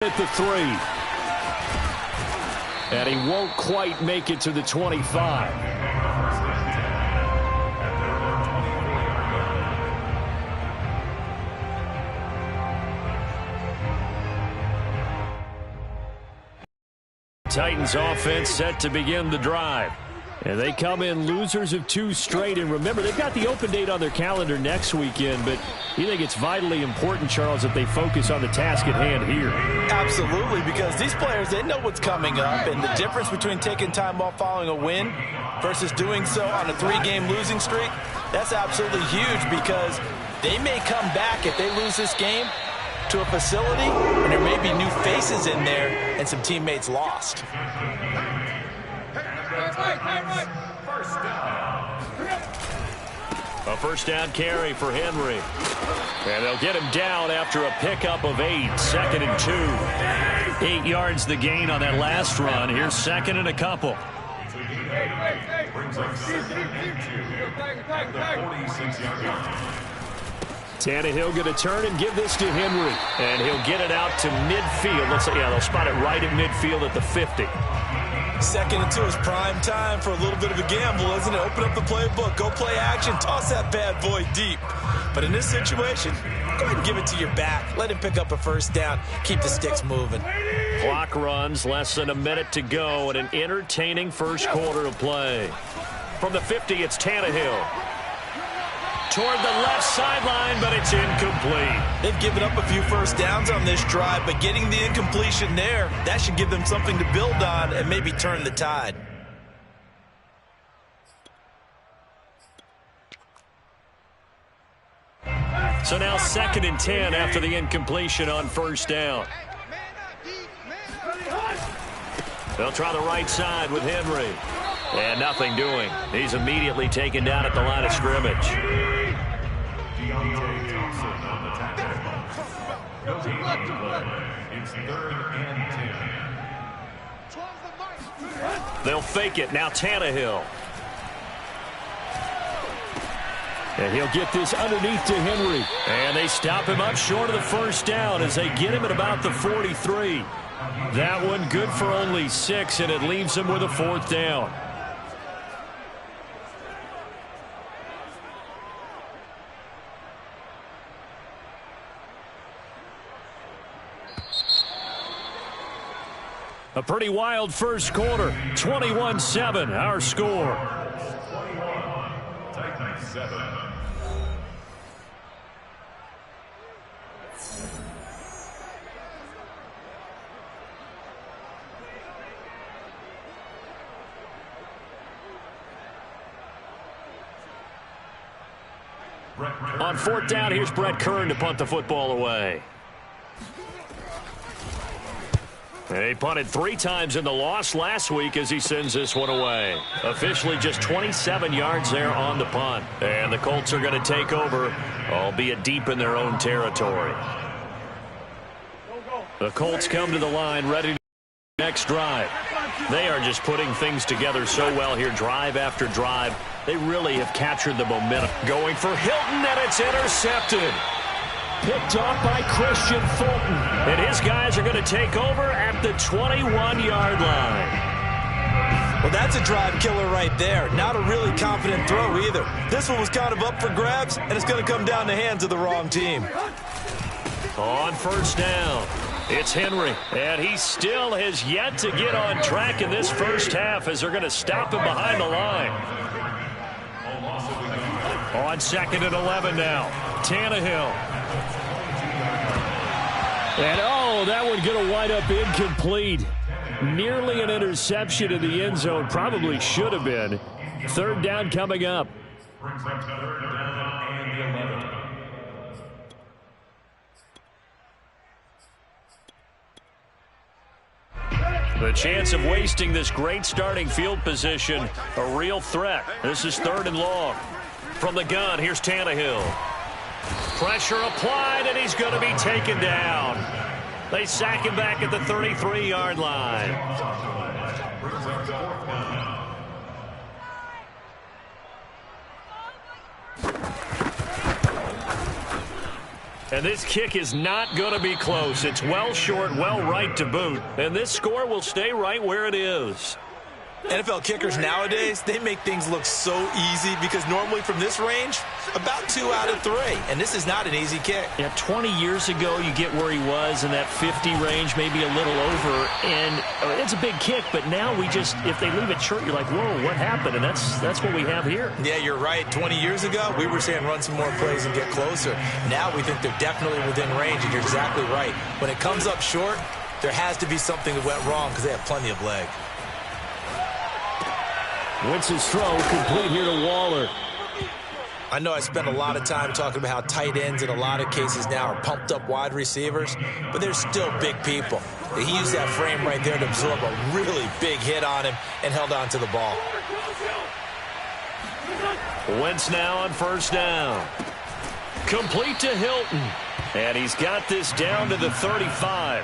At the 3. And he won't quite make it to the 25. Titans offense set to begin the drive. And they come in losers of 2 straight. And remember, they've got the open date on their calendar next weekend. But you think it's vitally important, Charles, that they focus on the task at hand here? Absolutely, because these players, they know what's coming up. And the difference between taking time off following a win versus doing so on a 3-game losing streak, that's absolutely huge, because they may come back if they lose this game to a facility, and there may be new faces in there and some teammates lost. A first down carry for Henry. And they'll get him down after a pickup of 8. 2nd and 2. 8 yards the gain on that last run. Here's 2nd and a couple. Tannehill going to turn and give this to Henry. And he'll get it out to midfield. Let's say, yeah, they'll spot it right at midfield at the 50. 2nd and 2 is prime time for a little bit of a gamble, isn't it? Open up the playbook, go play action, toss that bad boy deep. But in this situation, go ahead and give it to your back. Let him pick up a first down. Keep the sticks moving. Clock runs, less than a minute to go, and an entertaining first quarter of play. From the 50, it's Tannehill. Toward the left sideline, but it's incomplete. They've given up a few first downs on this drive, but getting the incompletion there, that should give them something to build on and maybe turn the tide. So now 2nd and 10 after the incompletion on first down. They'll try the right side with Henry. And nothing doing. He's immediately taken down at the line of scrimmage. It's 3rd and 10. They'll fake it. Now Tannehill. And he'll get this underneath to Henry. And they stop him up short of the first down as they get him at about the 43. That one good for only 6, and it leaves him with a 4th down. A pretty wild first quarter. 21-7, our score. 21, Titans 7. On 4th down, here's Brett Kern to punt the football away. He punted 3 times in the loss last week as he sends this one away. Officially just 27 yards there on the punt. And the Colts are going to take over, albeit deep in their own territory. The Colts come to the line ready to the next drive. They are just putting things together so well here, drive after drive. They really have captured the momentum. Going for Hilton, and it's intercepted. Picked off by Christian Fulton. And his guys are going to take over at the 21-yard line. Well, that's a drive killer right there. Not a really confident throw either. This one was kind of up for grabs, and it's going to come down the hands of the wrong team. On first down, it's Henry. And he still has yet to get on track in this first half as they're going to stop him behind the line. On 2nd and 11 now, Tannehill. And, oh, that one going to wind up incomplete. Nearly an interception in the end zone. Probably should have been. 3rd down coming up. Brings up 3rd down and 11. The chance of wasting this great starting field position, a real threat. This is 3rd and long. From the gun, here's Tannehill. Pressure applied, and he's going to be taken down. They sack him back at the 33-yard line. And this kick is not going to be close. It's well short, well right to boot. And this score will stay right where it is. NFL kickers nowadays, they make things look so easy because normally from this range, about 2 out of 3. And this is not an easy kick. Yeah, 20 years ago, you get where he was in that 50 range, maybe a little over. And it's a big kick, but now we just, if they leave it short, you're like, whoa, what happened? And that's what we have here. Yeah, you're right. 20 years ago, we were saying run some more plays and get closer. Now we think they're definitely within range, and you're exactly right. When it comes up short, there has to be something that went wrong because they have plenty of leg. Wentz's throw complete here to Waller. I know I spent a lot of time talking about how tight ends in a lot of cases now are pumped up wide receivers, but they're still big people. He used that frame right there to absorb a really big hit on him and held on to the ball. Wentz now on first down. Complete to Hilton. And he's got this down to the 35.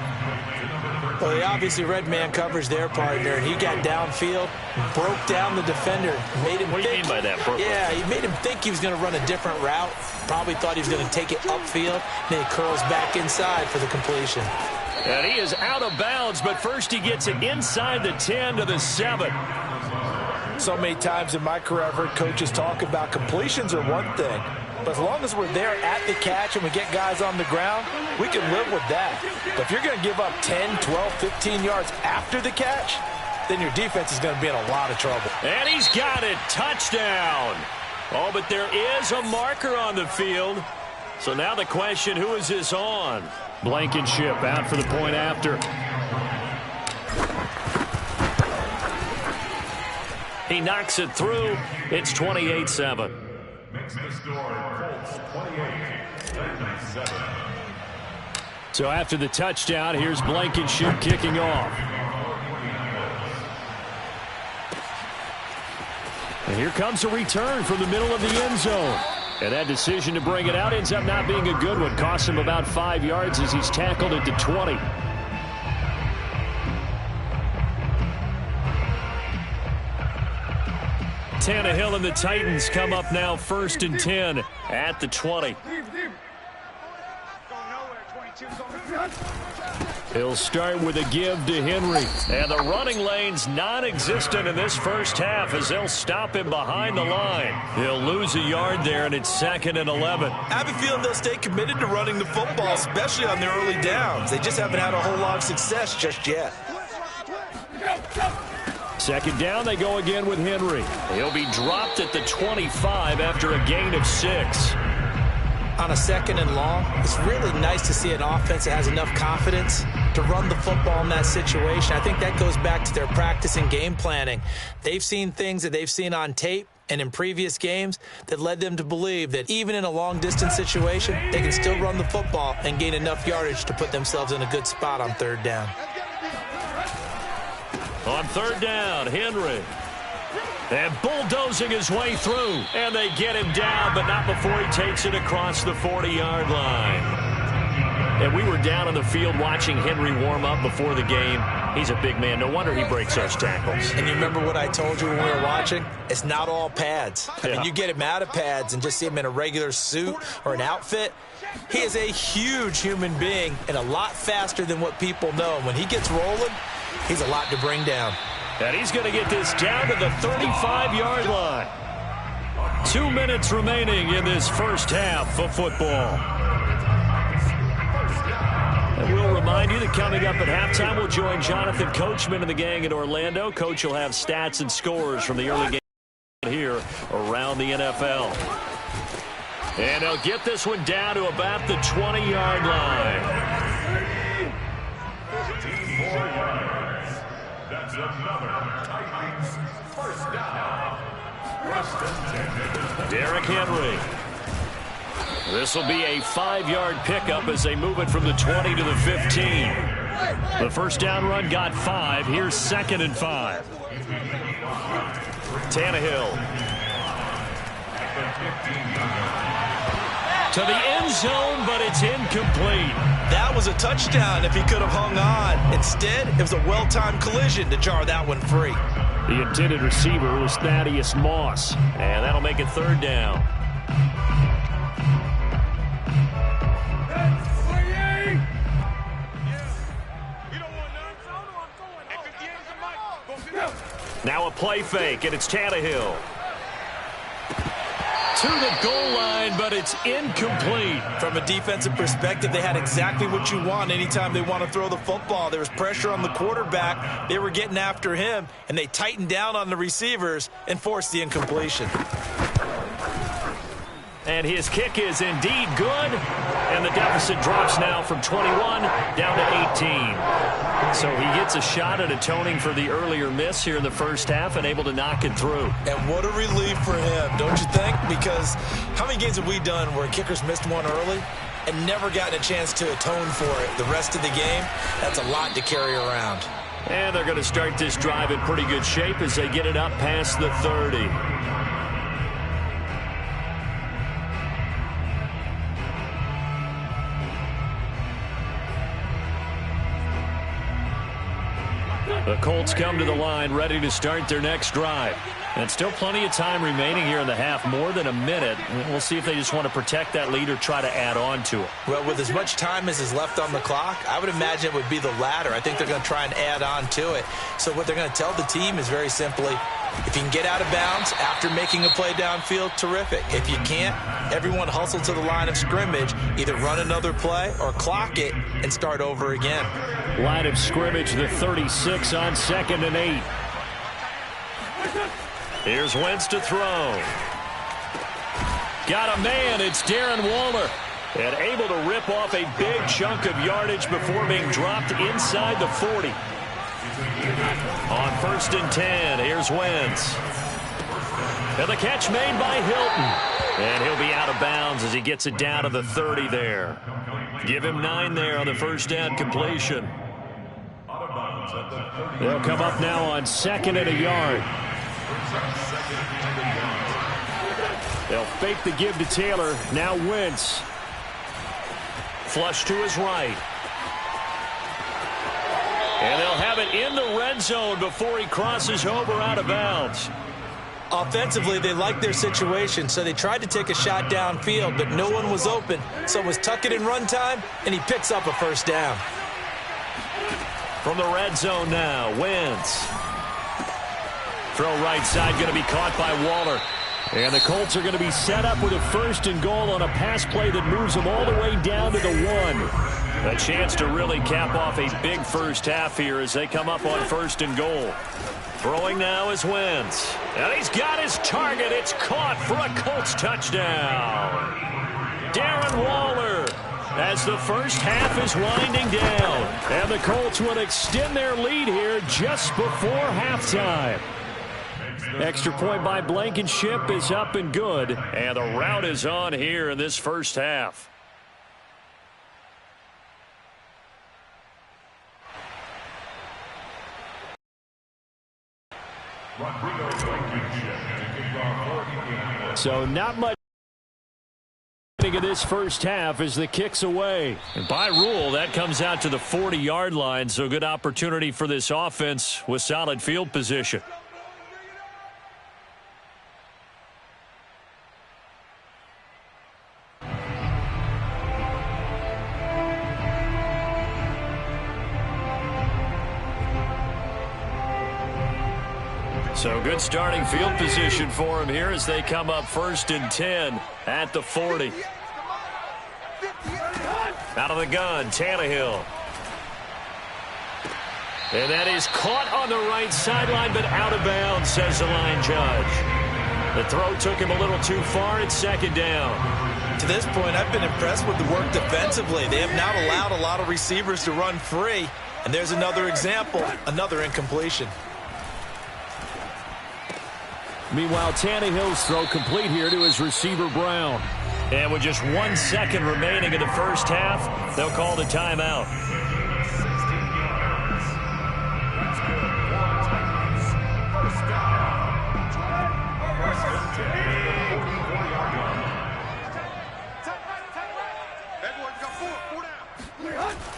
Well, they obviously read man coverage their partner, and he got downfield, broke down the defender, made him What do you mean by that, Brooklyn? Yeah, he made him think he was going to run a different route. Probably thought he was going to take it upfield. Then he curls back inside for the completion. And he is out of bounds, but first he gets it inside the 10 to the 7. So many times in my career, I've heard coaches talk about completions are one thing. But as long as we're there at the catch and we get guys on the ground, we can live with that. But if you're going to give up 10, 12, 15 yards after the catch, then your defense is going to be in a lot of trouble. And he's got it. Touchdown. Oh, but there is a marker on the field. So now the question, who is this on? Blankenship out for the point after. He knocks it through. It's 28-7. Makes the score Colts 28-7. So after the touchdown, here's Blankenship kicking off. And here comes a return from the middle of the end zone. And that decision to bring it out ends up not being a good one. Costs him about 5 yards as he's tackled at the 20. Tannehill and the Titans come up now 1st and 10 at the 20. He'll start with a give to Henry. And the running lane's non-existent in this first half as they'll stop him behind the line. He'll lose a yard there, and it's 2nd and 11. I have a feeling they'll stay committed to running the football, especially on their early downs. They just haven't had a whole lot of success just yet. 2nd down, they go again with Henry. He'll be dropped at the 25 after a gain of 6. On a 2nd and long, it's really nice to see an offense that has enough confidence to run the football in that situation. I think that goes back to their practice and game planning. They've seen things that they've seen on tape and in previous games that led them to believe that even in a long-distance situation, they can still run the football and gain enough yardage to put themselves in a good spot on 3rd down. On 3rd down, Henry. And bulldozing his way through. And they get him down, but not before he takes it across the 40-yard line. And we were down on the field watching Henry warm up before the game. He's a big man. No wonder he breaks those tackles. And you remember what I told you when we were watching? It's not all pads. I mean, you get him out of pads and just see him in a regular suit or an outfit. He is a huge human being and a lot faster than what people know. When he gets rolling, he's a lot to bring down. And he's going to get this down to the 35-yard line. 2 minutes remaining in this first half of football. And we'll remind you that coming up at halftime, we'll join Jonathan Coachman and the gang in Orlando. Coach will have stats and scores from the early game here around the NFL. And he'll get this one down to about the 20-yard line. 4 yards. That's another Titans first down. 1st and 10. Derrick Henry. This will be a 5-yard pickup as they move it from the 20 to the 15. The first down run got 5. Here's 2nd and 5. Tannehill. To the end zone, but it's incomplete. That was a touchdown if he could have hung on. Instead, it was a well-timed collision to jar that one free. The intended receiver was Thaddeus Moss. And that'll make it 3rd down. Now a play fake, and it's Tannehill. To the goal line, but it's incomplete. From a defensive perspective, they had exactly what you want anytime they want to throw the football. There was pressure on the quarterback. They were getting after him, and they tightened down on the receivers and forced the incompletion. And his kick is indeed good. And the deficit drops now from 21 down to 18. So he gets a shot at atoning for the earlier miss here in the first half and able to knock it through. And what a relief for him, don't you think? Because how many games have we done where kickers missed one early and never gotten a chance to atone for it the rest of the game? That's a lot to carry around. And they're going to start this drive in pretty good shape as they get it up past the 30. The Colts come to the line ready to start their next drive. And still plenty of time remaining here in the half, more than a minute. We'll see if they just want to protect that lead or try to add on to it. Well, with as much time as is left on the clock, I would imagine it would be the latter. I think they're going to try and add on to it. So what they're going to tell the team is very simply, if you can get out of bounds after making a play downfield, terrific. If you can't, everyone hustle to the line of scrimmage, either run another play or clock it and start over again. Line of scrimmage, the 36 on 2nd and 8. Here's Wentz to throw. Got a man. It's Darren Waller. And able to rip off a big chunk of yardage before being dropped inside the 40. On 1st and 10, here's Wentz. And the catch made by Hilton. And he'll be out of bounds as he gets it down to the 30 there. Give him 9 there on the first down completion. They'll come up now on 2nd and a yard. They'll fake the give to Taylor. Now Wentz. Flush to his right. And they'll have it in the red zone before he crosses over out of bounds. Offensively, they liked their situation, so they tried to take a shot downfield, but no one was open. So it was tuck it in run time, and he picks up a first down. From the red zone now, Wentz. Throw right side, going to be caught by Waller. And the Colts are going to be set up with a 1st and goal on a pass play that moves them all the way down to the 1. A chance to really cap off a big first half here as they come up on 1st and goal. Throwing now is Wentz. And he's got his target. It's caught for a Colts touchdown. Darren Waller as the first half is winding down. And the Colts will extend their lead here just before halftime. Extra point by Blankenship is up and good. And the rout is on here in this first half. So not much of this first half as the kick's away. And by rule, that comes out to the 40-yard line, so good opportunity for this offense with solid field position. So good starting field position for him here as they come up 1st and 10 at the 40. Out of the gun, Tannehill. And that is caught on the right sideline, but out of bounds, says the line judge. The throw took him a little too far. It's 2nd down. To this point, I've been impressed with the work defensively. They have not allowed a lot of receivers to run free. And there's another example, another incompletion. Meanwhile, Tannehill's throw complete here to his receiver, Brown. And with just 1 second remaining in the first half, they'll call the timeout.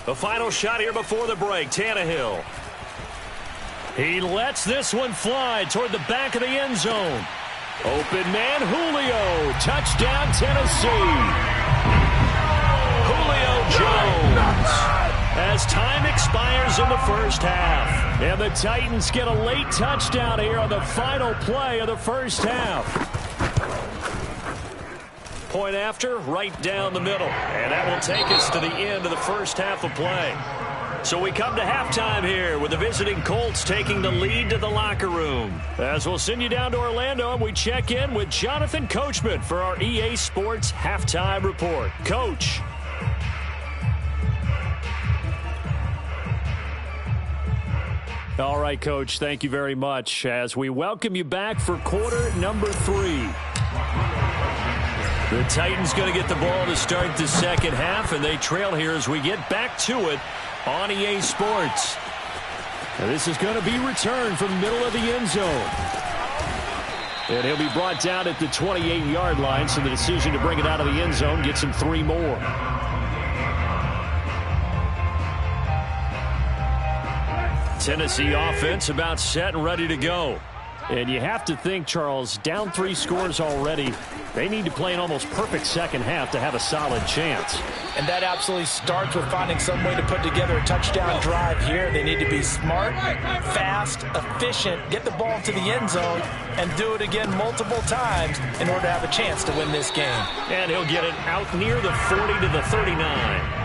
The final shot here before the break, Tannehill. He lets this one fly toward the back of the end zone. Open man, Julio. Touchdown, Tennessee. Julio Jones. As time expires in the first half. And the Titans get a late touchdown here on the final play of the first half. Point after, right down the middle. And that will take us to the end of the first half of play. So we come to halftime here with the visiting Colts taking the lead to the locker room. As we'll send you down to Orlando and we check in with Jonathan Coachman for our EA Sports Halftime Report. Coach. All right, Coach, thank you very much as we welcome you back for quarter number 3. The Titans going to get the ball to start the second half, and they trail here as we get back to it on EA Sports. Now, this is going to be returned from the middle of the end zone. And he'll be brought down at the 28-yard line, so the decision to bring it out of the end zone gets him 3 more. Tennessee offense about set and ready to go. And you have to think, Charles, down 3 scores already. They need to play an almost perfect second half to have a solid chance. And that absolutely starts with finding some way to put together a touchdown drive here. They need to be smart, fast, efficient, get the ball to the end zone, and do it again multiple times in order to have a chance to win this game. And he'll get it out near the 40 to the 39.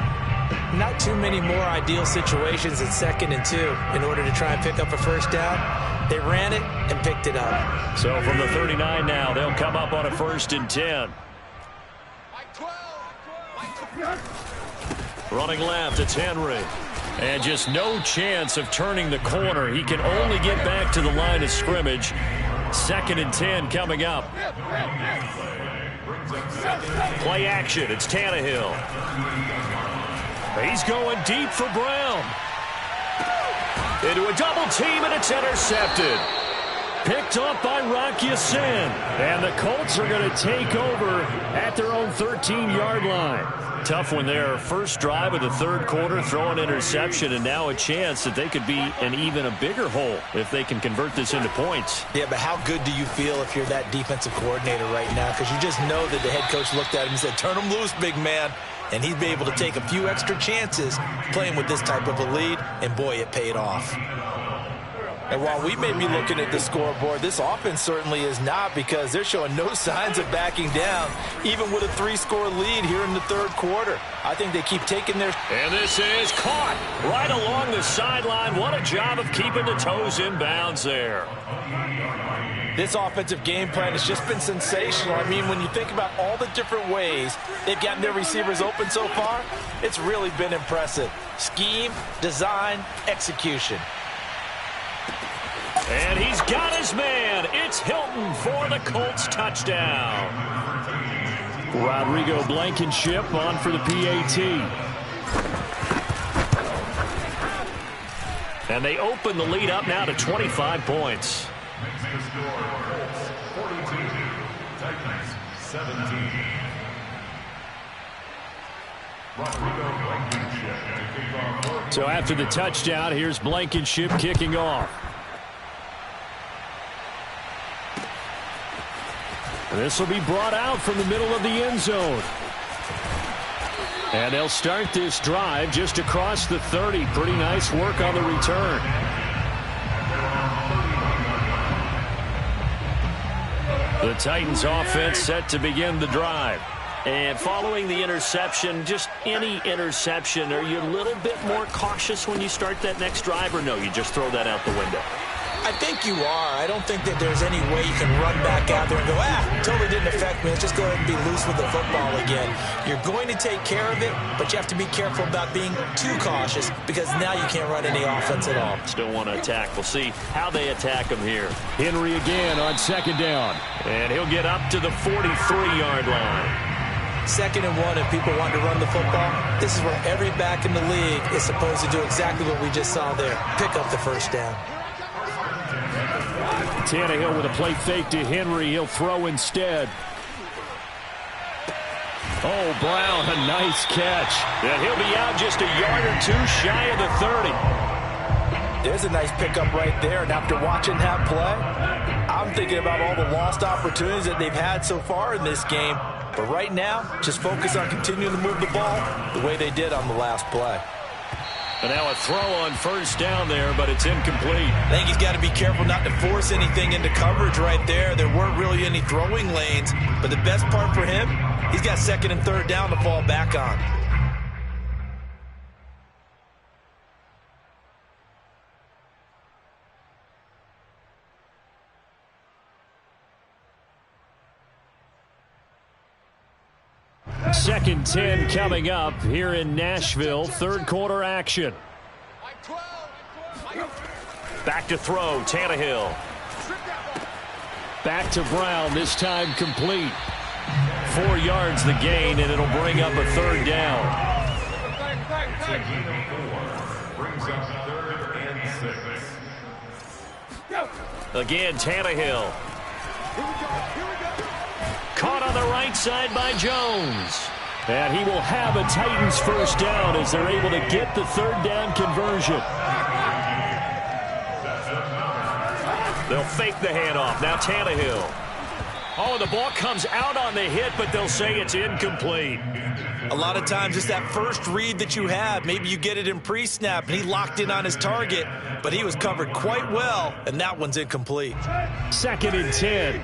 Not too many more ideal situations at 2nd and 2 in order to try and pick up a first down. They ran it and picked it up. So from the 39 now, they'll come up on a 1st and 10. Running left, it's Henry. And just no chance of turning the corner. He can only get back to the line of scrimmage. 2nd and 10 coming up. Play action, it's Tannehill. He's going deep for Brown. Into a double team, and it's intercepted. Picked up by Rock Ya-Sin. And the Colts are going to take over at their own 13-yard line. Tough one there. First drive of the 3rd quarter, throw an interception, and now a chance that they could be an even a bigger hole if they can convert this into points. Yeah, but how good do you feel if you're that defensive coordinator right now? Because you just know that the head coach looked at him and said, turn him loose, big man. And he'd be able to take a few extra chances playing with this type of a lead, and boy, it paid off. And while we may be looking at the scoreboard, this offense certainly is not, because they're showing no signs of backing down, even with a 3-score lead here in the 3rd quarter. I think they keep taking their... And this is caught right along the sideline. What a job of keeping the toes in bounds there. This offensive game plan has just been sensational. I mean, when you think about all the different ways they've gotten their receivers open so far, it's really been impressive. Scheme, design, execution. And he's got his man. It's Hilton for the Colts touchdown. Rodrigo Blankenship on for the PAT. And they open the lead up now to 25 points. Colts 42, Titans 17. So after the touchdown, here's Blankenship kicking off. This will be brought out from the middle of the end zone. And they'll start this drive just across the 30. Pretty nice work on the return. The Titans offense set to begin the drive. And following the interception, just any interception, are you a little bit more cautious when you start that next drive, or no, you just throw that out the window? I think you are. I don't think that there's any way you can run back out there and go, totally didn't affect me. Let's just go ahead and be loose with the football again. You're going to take care of it, but you have to be careful about being too cautious, because now you can't run any offense at all. Still want to attack. We'll see how they attack him here. Henry again on 2nd down. And he'll get up to the 43-yard line. 2nd and 1, if people want to run the football, this is where every back in the league is supposed to do exactly what we just saw there. Pick up the first down. Tannehill with a play fake to Henry. He'll throw instead. Oh, Brown, a nice catch. And he'll be out just a yard or two shy of the 30. There's a nice pickup right there. And after watching that play, I'm thinking about all the lost opportunities that they've had so far in this game. But right now, just focus on continuing to move the ball the way they did on the last play. And now a throw on first down there, but it's incomplete. I think he's got to be careful not to force anything into coverage right there. There weren't really any throwing lanes, but the best part for him, he's got second and third down to fall back on. Second 10 coming up here in Nashville. Third quarter action. Back to throw, Tannehill. Back to Brown, this time complete. 4 yards the gain, and it'll bring up a third down. Brings up 3rd and 6. Again, Tannehill. Caught on the right side by Jones. And he will have a Titans first down as they're able to get the third down conversion. They'll fake the handoff. Now Tannehill. Oh, the ball comes out on the hit, but they'll say it's incomplete. A lot of times it's that first read that you have. Maybe you get it in pre-snap, and he locked in on his target, but he was covered quite well, and that one's incomplete. Second and 10.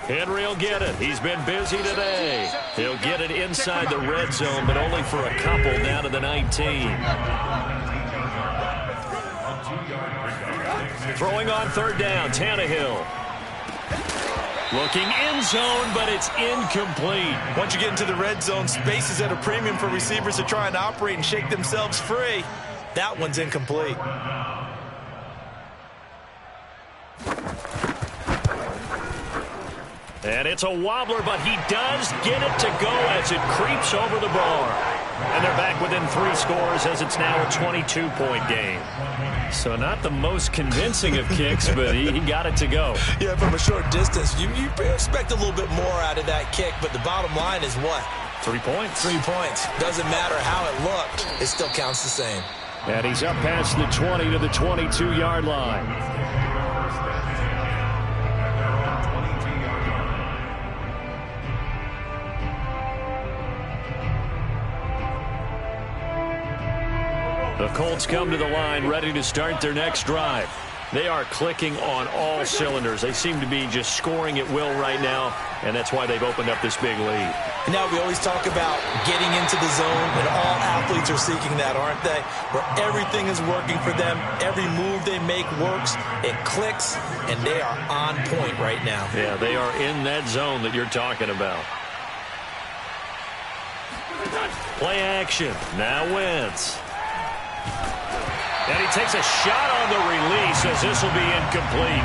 Henry will get it. He's been busy today. He'll get it inside the red zone, but only for a couple down to the 19. Throwing on third down, Tannehill. Looking end zone, but it's incomplete. Once you get into the red zone, space is at a premium for receivers to try and operate and shake themselves free. That one's incomplete. And it's a wobbler, but he does get it to go as it creeps over the bar. And they're back within 3 scores as it's now a 22-point game. So not the most convincing of kicks, but he got it to go. Yeah, from a short distance, you expect a little bit more out of that kick, but the bottom line is what? 3 points. 3 points. Doesn't matter how it looked. It still counts the same. And he's up past the 20 to the 22-yard line. The Colts come to the line ready to start their next drive. They are clicking on all cylinders. They seem to be just scoring at will right now, and that's why they've opened up this big lead. And now we always talk about getting into the zone, and all athletes are seeking that, aren't they? Where everything is working for them, every move they make works, it clicks, and they are on point right now. Yeah, they are in that zone that you're talking about. Play action. Now Wentz. And he takes a shot on the release as this will be incomplete.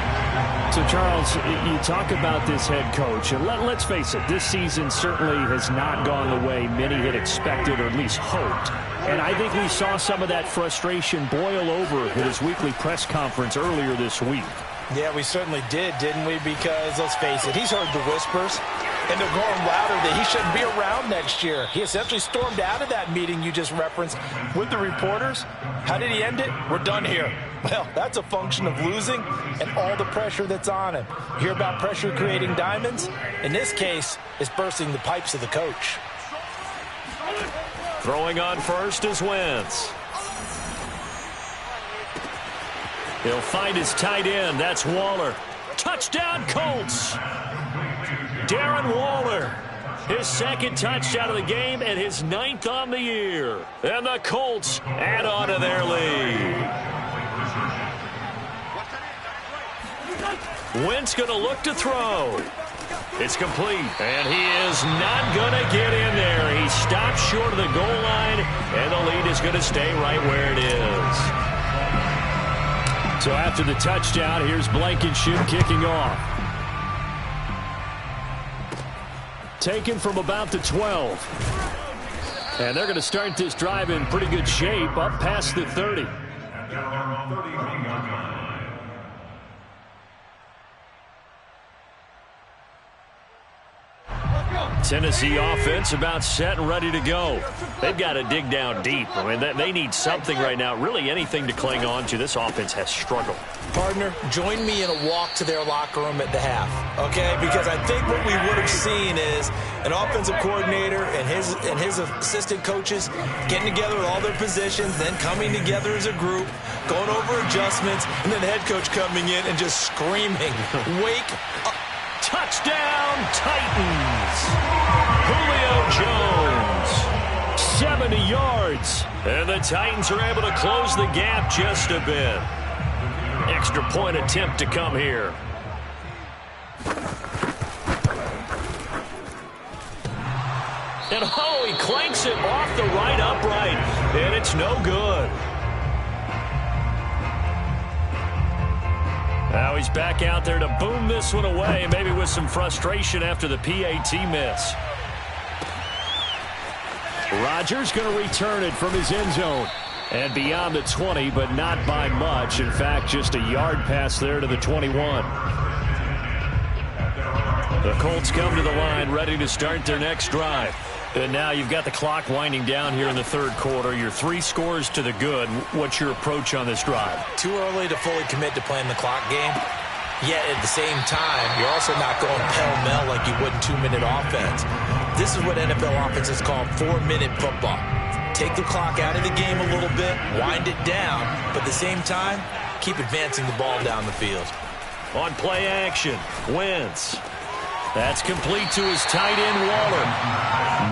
So, Charles, you talk about this head coach, and let's face it, this season certainly has not gone the way many had expected or at least hoped. And I think we saw some of that frustration boil over at his weekly press conference earlier this week. Yeah, we certainly did, didn't we? Because, let's face it, he's heard the whispers, and they're going louder that he shouldn't be around next year. He essentially stormed out of that meeting you just referenced with the reporters. How did he end it? We're done here. Well, that's a function of losing and all the pressure that's on him. You hear about pressure creating diamonds? In this case, it's bursting the pipes of the coach. Throwing on first is Wentz. He'll find his tight end. That's Waller. Touchdown, Colts. Darren Waller. His second touchdown of the game and his 9th on the year. And the Colts add on to their lead. Wentz going to look to throw. It's complete. And he is not going to get in there. He stops short of the goal line, and the lead is going to stay right where it is. So after the touchdown, here's Blankenship kicking off. Taken from about the 12. And they're going to start this drive in pretty good shape, up past the 30. Tennessee offense about set and ready to go. They've got to dig down deep. I mean, they need something right now, really anything to cling on to. This offense has struggled. Partner, join me in a walk to their locker room at the half, okay? Because I think what we would have seen is an offensive coordinator and his assistant coaches getting together with all their positions, then coming together as a group, going over adjustments, and then the head coach coming in and just screaming, "Wake up." Touchdown, Titans. Julio Jones, 70 yards. And the Titans are able to close the gap just a bit. Extra point attempt to come here. And oh, he clanks it off the right upright. And it's no good. Now he's back out there to boom this one away, maybe with some frustration after the PAT miss. Rodgers going to return it from his end zone. And beyond the 20, but not by much. In fact, just a yard pass there to the 21. The Colts come to the line, ready to start their next drive. And now you've got the clock winding down here in the third quarter. You're 3 scores to the good. What's your approach on this drive? Too early to fully commit to playing the clock game. Yet at the same time, you're also not going pell-mell like you would in 2-minute offense. This is what NFL offenses call 4-minute football. Take the clock out of the game a little bit, wind it down, but at the same time, keep advancing the ball down the field. On play action, Wentz. That's complete to his tight end, Waller.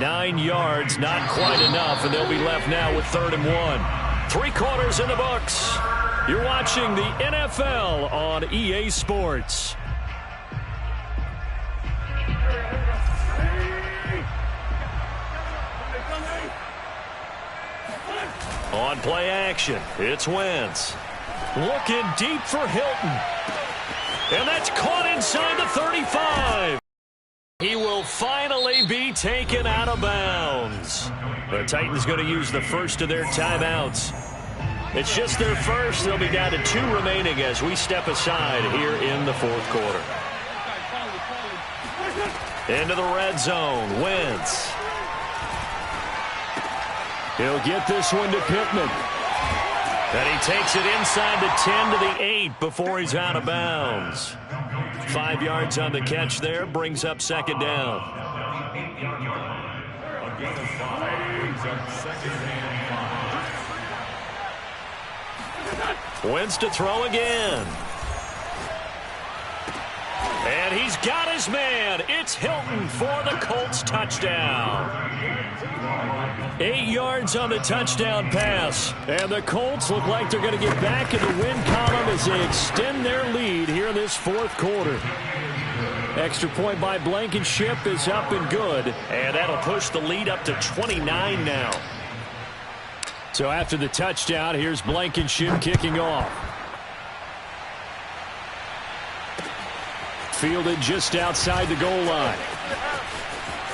9 yards, not quite enough, and they'll be left now with 3rd and 1. 3 quarters in the books. You're watching the NFL on EA Sports. On play action, it's Wentz. Looking deep for Hilton. And that's caught inside the 35. He will finally be taken out of bounds. The Titans going to use the first of their timeouts. It's just their first. They'll be down to 2 remaining as we step aside here in the 4th quarter. Into the red zone, Wentz. He'll get this one to Pittman. And he takes it inside the 10 to the 8 before he's out of bounds. 5 yards on the catch there, brings up 2nd down. Wentz to throw again. And he's got his man. It's Hilton for the Colts touchdown. 8 yards on the touchdown pass. And the Colts look like they're going to get back in the win column as they extend their lead here in this 4th quarter. Extra point by Blankenship is up and good. And that'll push the lead up to 29 now. So after the touchdown, here's Blankenship kicking off. Fielded just outside the goal line.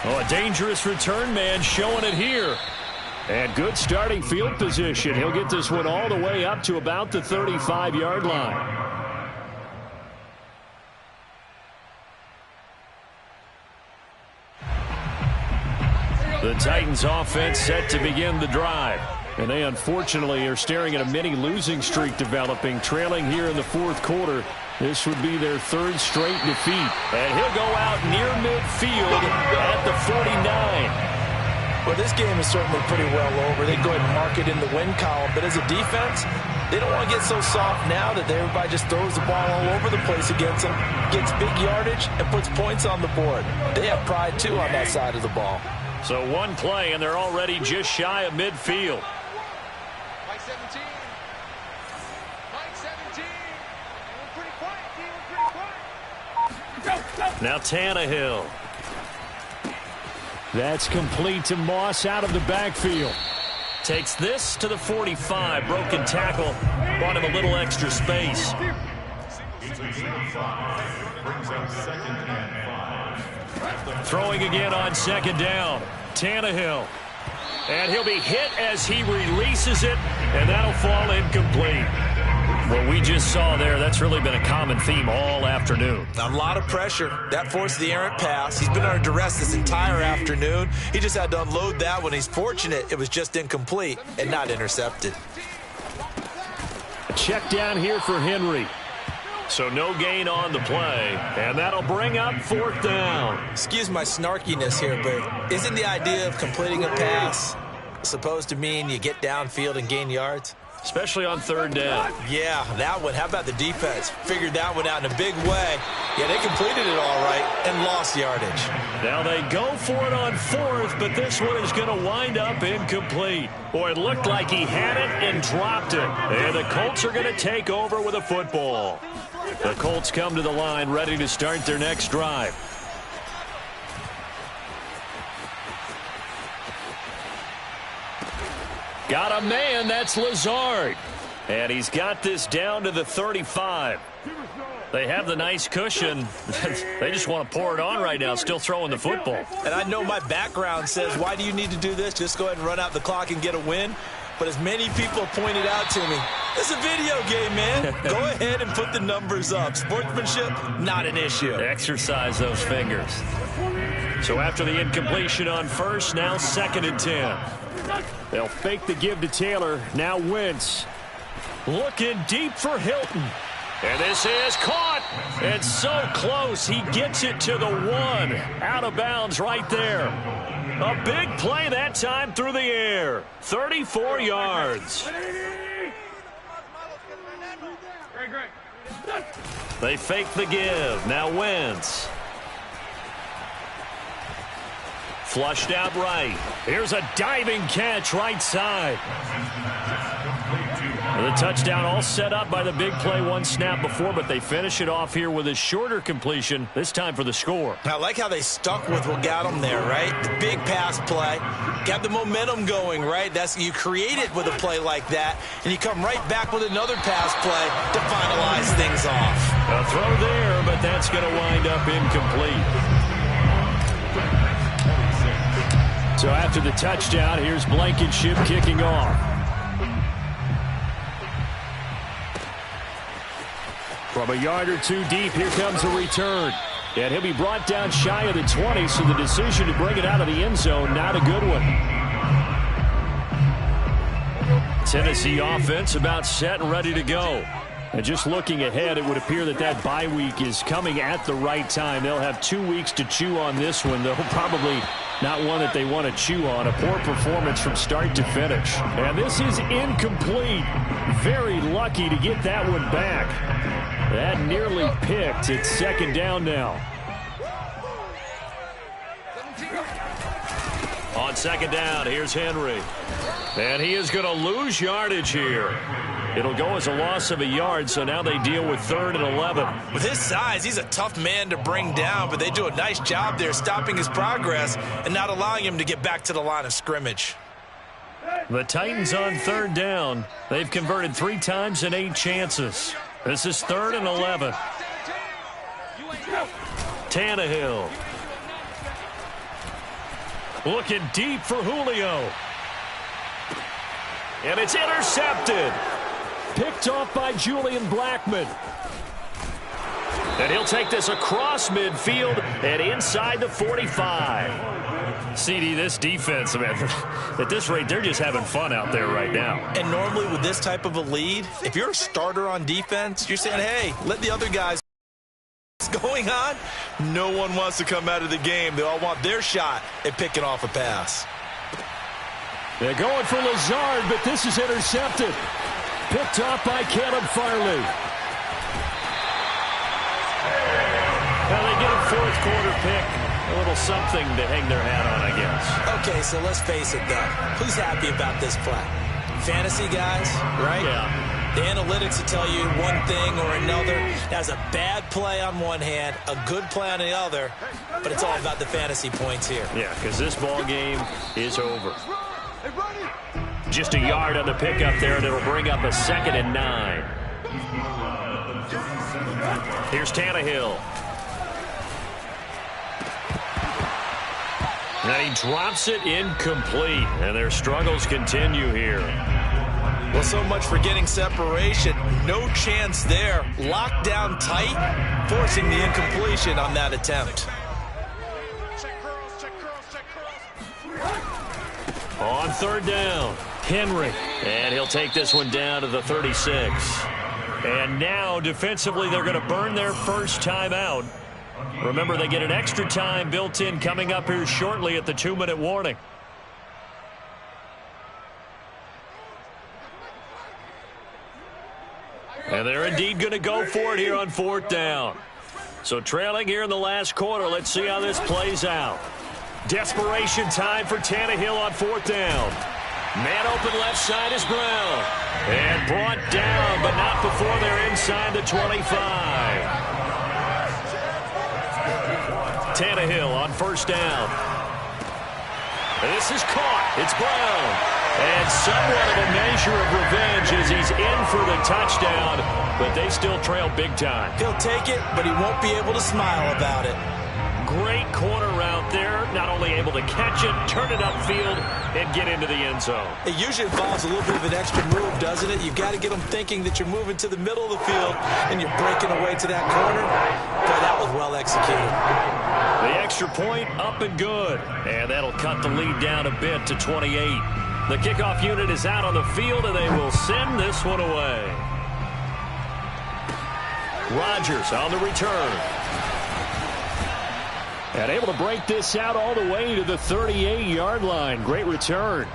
Oh, a dangerous return man showing it here. And good starting field position. He'll get this one all the way up to about the 35-yard line. The Titans offense set to begin the drive. And they unfortunately are staring at a mini losing streak developing, trailing here in the 4th quarter. This would be their 3rd straight defeat. And he'll go out near midfield at the 49. Well, this game is certainly pretty well over. They go ahead and mark it in the win column. But as a defense, they don't want to get so soft now that everybody just throws the ball all over the place against them, gets big yardage, and puts points on the board. They have pride, too, on that side of the ball. So 1 play, and they're already just shy of midfield. Mike 17. Mike 17. We're pretty quiet, team. We're pretty quiet. Now Tannehill. That's complete to Moss out of the backfield. Takes this to the 45. Broken tackle. Brought him a little extra space. Throwing again on 2nd down. Tannehill. And he'll be hit as he releases it, and that'll fall incomplete. What we just saw there, that's really been a common theme all afternoon. A lot of pressure. That forced the errant pass. He's been under duress this entire afternoon. He just had to unload that one. He's fortunate it was just incomplete and not intercepted. A check down here for Henry. So no gain on the play, and that'll bring up 4th down. Excuse my snarkiness here, but isn't the idea of completing a pass supposed to mean you get downfield and gain yards? Especially on 3rd down. Yeah, that one. How about the defense? Figured that one out in a big way. Yeah, they completed it all right and lost yardage. Now they go for it on 4th, but this one is going to wind up incomplete. Boy, it looked like he had it and dropped it. And the Colts are going to take over with a football. The Colts come to the line ready to start their next drive. Got a man, that's Lazard. And he's got this down to the 35. They have the nice cushion. They just want to pour it on right now, still throwing the football. And I know my background says, why do you need to do this? Just go ahead and run out the clock and get a win. But as many people pointed out to me, it's a video game, man. Go ahead and put the numbers up. Sportsmanship, not an issue. Exercise those fingers. So after the incompletion on 1st, now 2nd and 10. They'll fake the give to Taylor. Now Wentz. Looking deep for Hilton. And this is caught. And so close. He gets it to the 1. Out of bounds right there. A big play that time through the air. 34 yards. They fake the give. Now Wentz. Flushed out right. Here's a diving catch right side. The touchdown all set up by the big play one snap before, but they finish it off here with a shorter completion, this time for the score. I like how they stuck with what got them there, right? The big pass play, got the momentum going, right? You create it with a play like that, and you come right back with another pass play to finalize things off. A throw there, but that's going to wind up incomplete. So after the touchdown, here's Blankenship kicking off. From a yard or two deep, here comes a return. And he'll be brought down shy of the 20, so the decision to bring it out of the end zone, not a good one. Tennessee offense about set and ready to go. And just looking ahead, it would appear that bye week is coming at the right time. They'll have 2 weeks to chew on this one, though probably not one that they want to chew on. A poor performance from start to finish. And this is incomplete. Very lucky to get that one back. That nearly picked. It's 2nd down now. On 2nd down, here's Henry. And he is going to lose yardage here. It'll go as a loss of a yard, so now they deal with 3rd and 11. With his size, he's a tough man to bring down, but they do a nice job there stopping his progress and not allowing him to get back to the line of scrimmage. The Titans on 3rd down. They've converted 3 times in 8 chances. This is 3rd and 11. Tannehill. Looking deep for Julio. And it's intercepted. Picked off by Julian Blackmon. And he'll take this across midfield and inside the 45. CD, this defense, man, at this rate, they're just having fun out there right now. And normally with this type of a lead, if you're a starter on defense, you're saying, hey, let the other guys. What's going on? No one wants to come out of the game. They all want their shot at picking off a pass. They're going for Lazard, but this is intercepted. Picked off by Caleb Farley. Now they get a 4th quarter pick. A little something to hang their hat on, I guess. Okay, so let's face it, though. Who's happy about this play? Fantasy guys, right? Yeah. The analytics will tell you one thing or another. That's a bad play on one hand, a good play on the other, but it's all about the fantasy points here. Yeah, because this ball game is over. Just a yard on the pickup there, and it'll bring up a 2nd and 9. Here's Tannehill. And he drops it incomplete, and their struggles continue here. Well, so much for getting separation. No chance there. Locked down tight, forcing the incompletion on that attempt. On third down, Henry. And he'll take this one down to the 36. And now, defensively, they're going to burn their first timeout. Remember, they get an extra time built in coming up here shortly at the 2-minute warning. And they're indeed going to go for it here on fourth down. So trailing here in the last quarter, let's see how this plays out. Desperation time for Tannehill on fourth down. Man open left side is Brown. And brought down, but not before they're inside the 25. Tannehill on first down. This is caught. It's Brown. And somewhat of a measure of revenge as he's in for the touchdown, but they still trail big time. He'll take it, but he won't be able to smile about it. Great corner out there, not only able to catch it, turn it upfield, and get into the end zone. It usually involves a little bit of an extra move, doesn't it? You've got to get them thinking that you're moving to the middle of the field and you're breaking away to that corner. Boy, that was well executed. The extra point up and good, and that'll cut the lead down a bit to 28. The kickoff unit is out on the field, and they will send this one away. Rodgers on the return. And able to break this out all the way to the 38-yard line. Great return.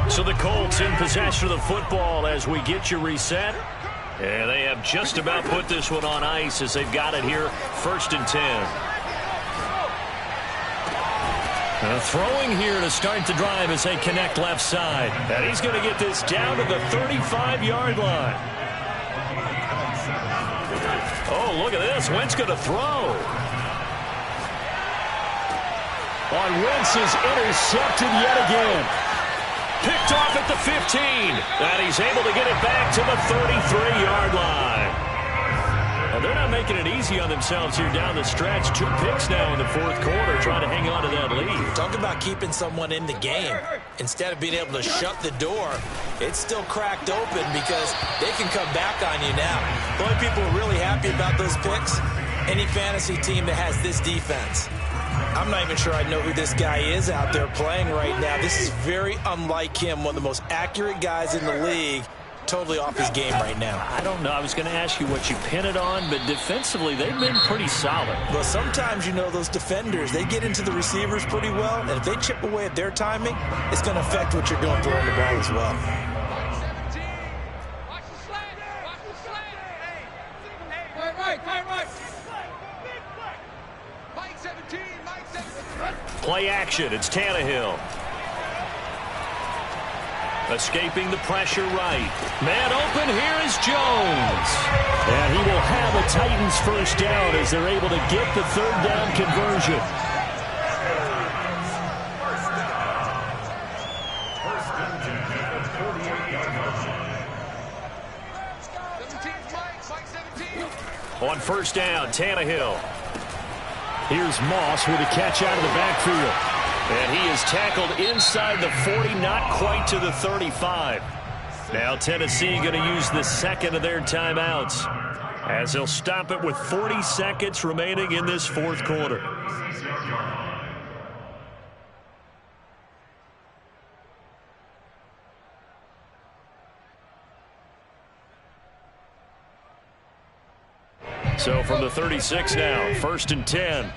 So the Colts in possession of the football as we get you reset. And they have just about put this one on ice as they've got it here, 1st and 10. Throwing here to start the drive as they connect left side. And he's going to get this down to the 35-yard line. Oh, look at this. Wentz going to throw. On Wentz is intercepted yet again. Picked off at the 15. And he's able to get it back to the 33-yard line. Well, they're not making it easy on themselves here down the stretch. 2 picks now in the fourth quarter, trying to hang on to that lead. Talk about keeping someone in the game. Instead of being able to shut the door, it's still cracked open because they can come back on you now. The only people really happy about those picks, any fantasy team that has this defense. I'm not even sure I know who this guy is out there playing right now. This is very unlike him, one of the most accurate guys in the league. Totally off his game right now. I don't know. I was going to ask you what you pin it on, but defensively, they've been pretty solid. Well, sometimes, you know, those defenders, they get into the receivers pretty well, and if they chip away at their timing, it's going to affect what you're doing throwing the ball as well. Play action. It's Tannehill. Escaping the pressure right. Man open, here is Jones. And he will have a Titans first down as they're able to get the third down conversion. On first down, Tannehill. Here's Moss with a catch out of the backfield. And he is tackled inside the 40, not quite to the 35. Now Tennessee going to use the second of their timeouts as they'll stop it with 40 seconds remaining in this fourth quarter. So from the 36 now, 1st and 10.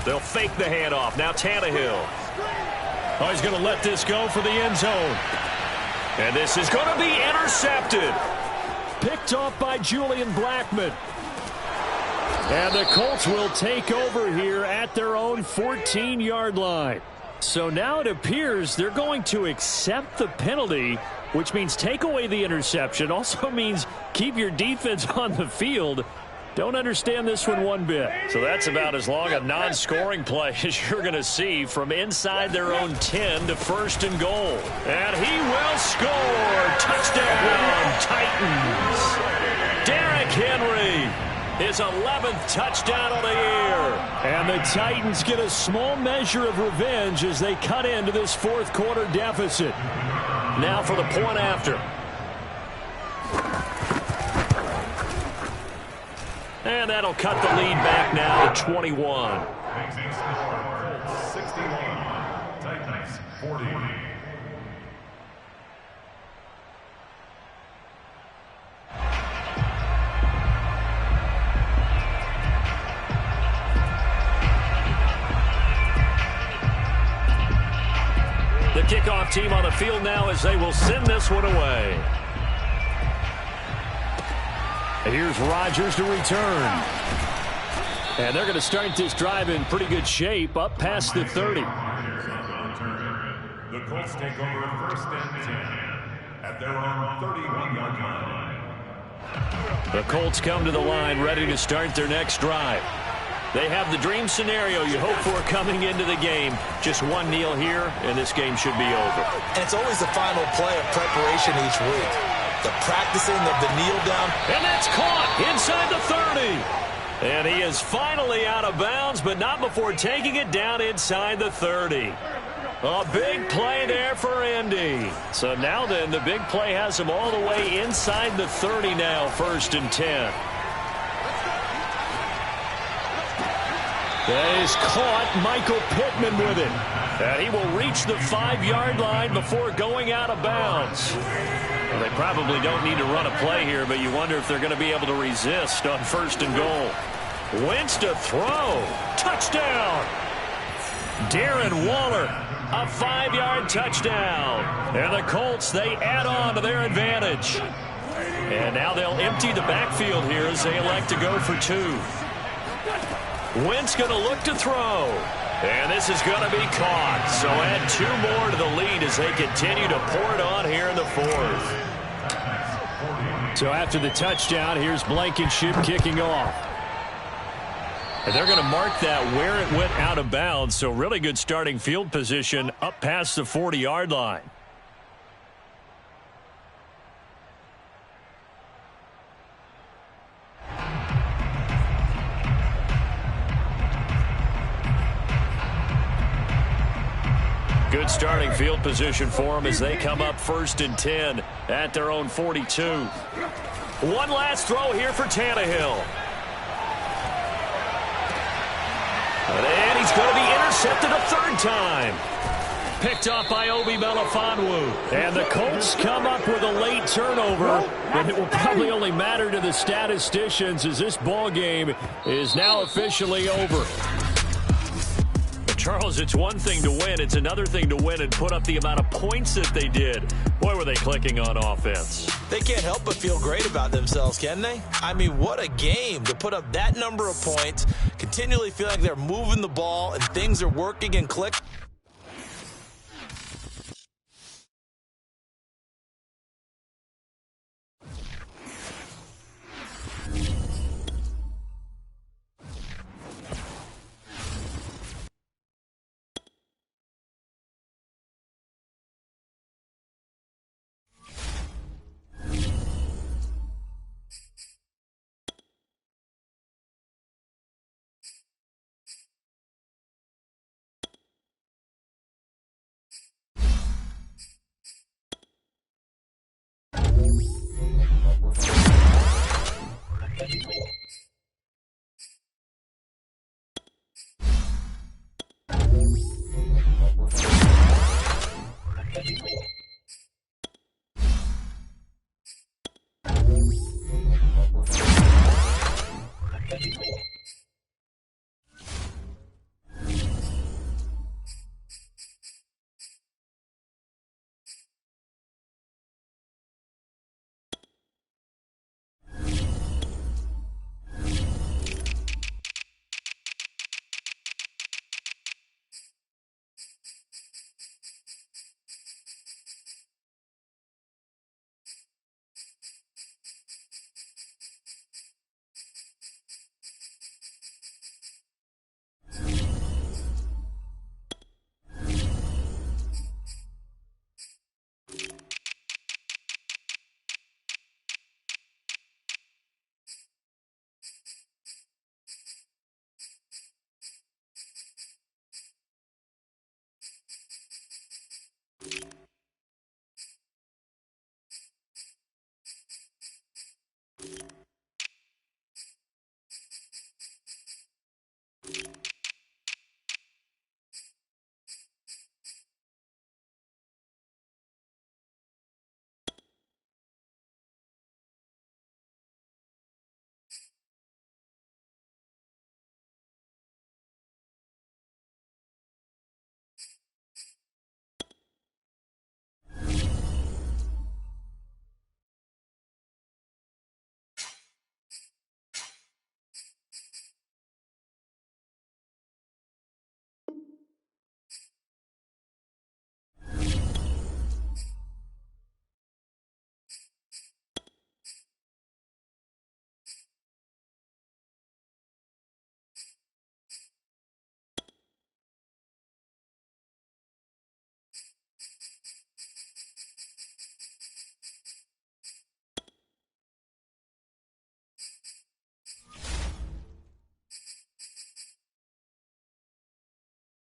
They'll fake the handoff. Now Tannehill. Oh, he's going to let this go for the end zone. And this is going to be intercepted. Picked off by Julian Blackmon. And the Colts will take over here at their own 14-yard line. So now it appears they're going to accept the penalty, which means take away the interception. Also means keep your defense on the field. Don't understand this one bit. So that's about as long a non-scoring play as you're going to see from inside their own 10 to 1st and goal. And he will score. Touchdown, Titans. Derrick Henry. His 11th touchdown of the year. And the Titans get a small measure of revenge as they cut into this fourth quarter deficit. Now for the point after. And that'll cut the lead back now to 21. 61, Titans 40. The kickoff team on the field now as they will send this one away. And here's Rodgers to return. And they're going to start this drive in pretty good shape, up past the 30. The Colts take over first and 10 at their own 31-yard line. The Colts come to the line ready to start their next drive. They have the dream scenario you hope for coming into the game. Just one kneel here, and this game should be over. And it's always the final play of preparation each week. The practicing of the kneel down. And that's caught inside the 30. And he is finally out of bounds, but not before taking it down inside the 30. A big play there for Indy. So now then, the big play has him all the way inside the 30 now, 1st and 10. That is caught. Michael Pittman with it. And he will reach the 5-yard line before going out of bounds. Well, they probably don't need to run a play here, but you wonder if they're going to be able to resist on 1st and goal. Wentz to throw. Touchdown. Darren Waller, a 5-yard touchdown. And the Colts, they add on to their advantage. And now they'll empty the backfield here as they elect to go for 2. Wentz going to look to throw. And this is going to be caught. So add 2 more to the lead as they continue to pour it on here in the 4th. So after the touchdown, here's Blankenship kicking off. And they're going to mark that where it went out of bounds. So really good starting field position up past the 40-yard line. Good starting field position for them as they come up 1st and 10 at their own 42. One last throw here for Tannehill. And he's going to be intercepted a 3rd time. Picked off by Obi Melifonwu. And the Colts come up with a late turnover. And it will probably only matter to the statisticians as this ball game is now officially over. Charles, it's one thing to win. It's another thing to win and put up the amount of points that they did. Boy, were they clicking on offense. They can't help but feel great about themselves, can they? I mean, what a game to put up that number of points, continually feel like they're moving the ball and things are working and clicking.